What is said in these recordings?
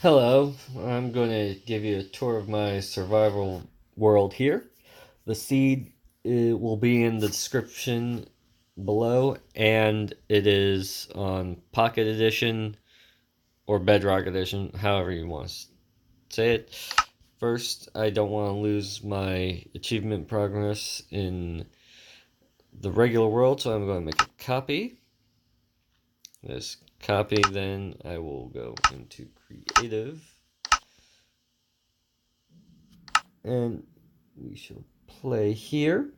Hello, I'm going to give you a tour of my survival world here. The seed will be in the description below, and it is on Pocket Edition or Bedrock Edition, however you want to say it. First, I don't want to lose my achievement progress in the regular world, so I'm going to make a copy. This copy, then I will go into Creative. And we shall play here.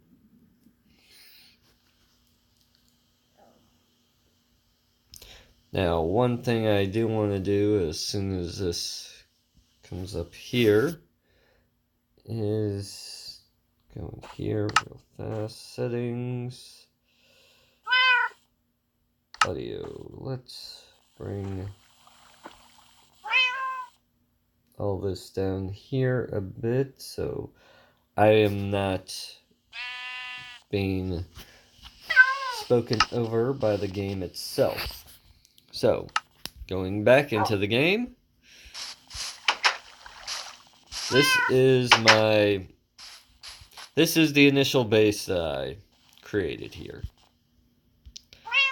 Now, one thing I do want to do as soon as this comes up here is go in here real fast. Settings, audio. Let's bring all this down here a bit so I am not being spoken over by the game itself. So, going back into the game, this is the initial base that I created here.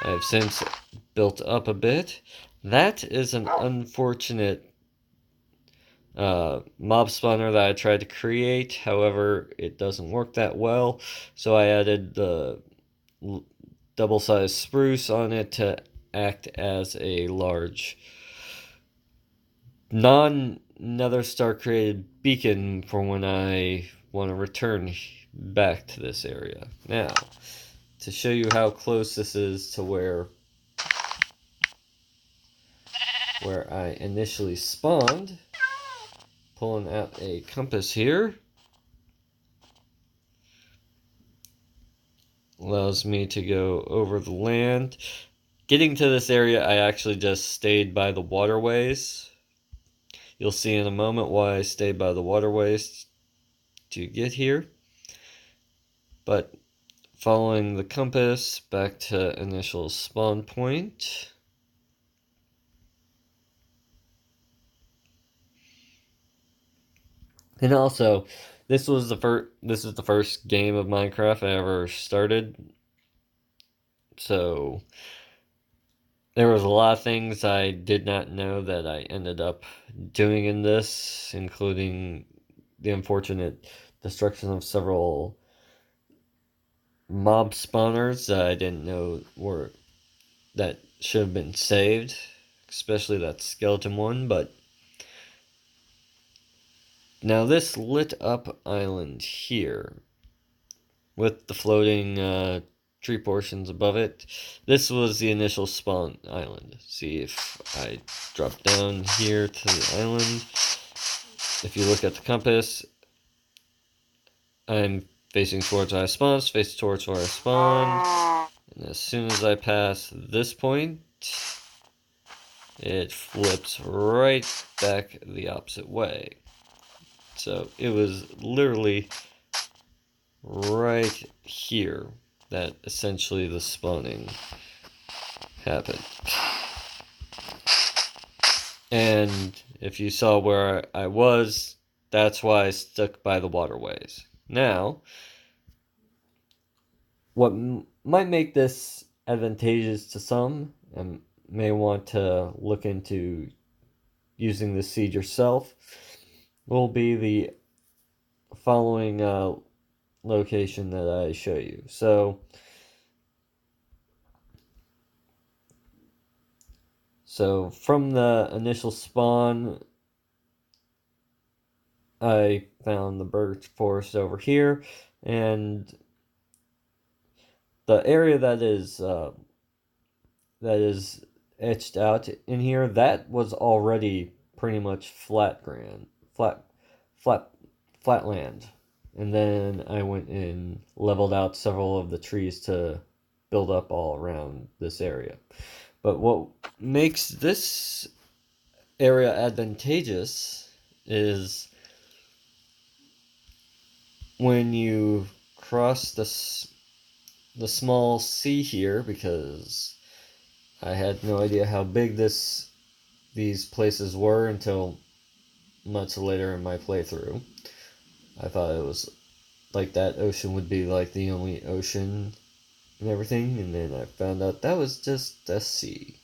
I've since built up a bit. That is an unfortunate mob spawner that I tried to create. However, it doesn't work that well, so I added the double-sized spruce on it to act as a large non-nether star created beacon for when I want to return back to this area. Now, to show you how close this is to where I initially spawned, pulling out a compass here allows me to go over the land. Getting to this area, I actually just stayed by the waterways. You'll see in a moment why I stayed by the waterways to get here. But following the compass back to initial spawn point. And also, this is the first game of Minecraft I ever started. So there was a lot of things I did not know that I ended up doing in this, including the unfortunate destruction of several mob spawners that I didn't know that should have been saved, especially that skeleton one. But now this lit up island here with the floating tree portions above it, this was the initial spawn island. See, if I drop down here to the island, if you look at the compass, I'm facing towards where I spawn, it's facing towards where I spawn, and as soon as I pass this point, it flips right back the opposite way. So it was literally right here that essentially the spawning happened. And if you saw where I was, that's why I stuck by the waterways. Now, what might make this advantageous to some and may want to look into using the seed yourself will be the following location that I show you. So from the initial spawn, I found the birch forest over here, and the area that is etched out in here, that was already pretty much flat land. And then I went and leveled out several of the trees to build up all around this area. But what makes this area advantageous is when you cross the small sea here, because I had no idea how big this these places were until much later in my playthrough. I thought it was like that ocean would be like the only ocean and everything, and then I found out that was just a sea.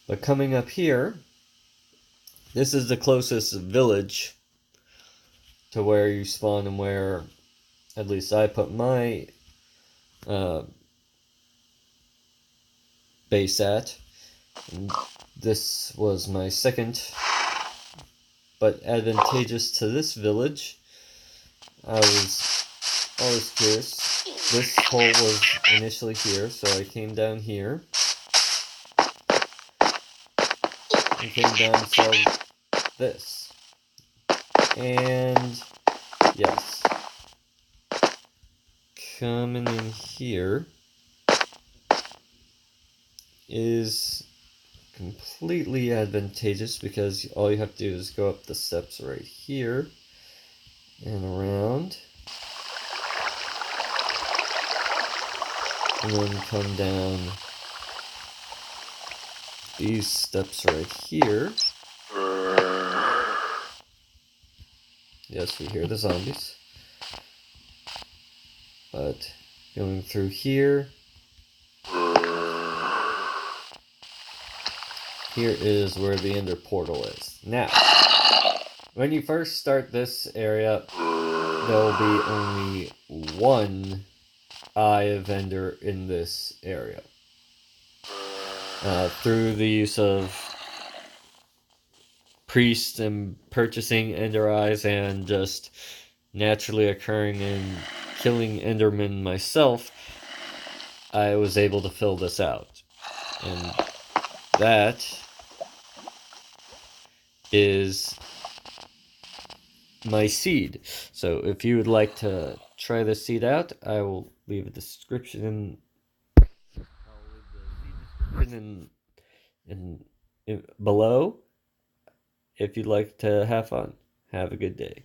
But coming up here, this is the closest village to where you spawn and where at least I put my base at. And this was my second, but advantageous to this village. I was always curious. This hole was initially here, so I came down here. And came down and saw this. And yes. Coming in here is completely advantageous because all you have to do is go up the steps right here and around. And then come down these steps right here. Yes, we hear the zombies. But going through here, here is where the ender portal is. Now, when you first start this area, there will be only one eye of ender in this area. Through the use of priests and purchasing ender eyes and just naturally occurring and killing endermen myself, I was able to fill this out. And that is my seed. So if you would like to try this seed out, I will leave a description in below if you'd like to have fun. Have a good day.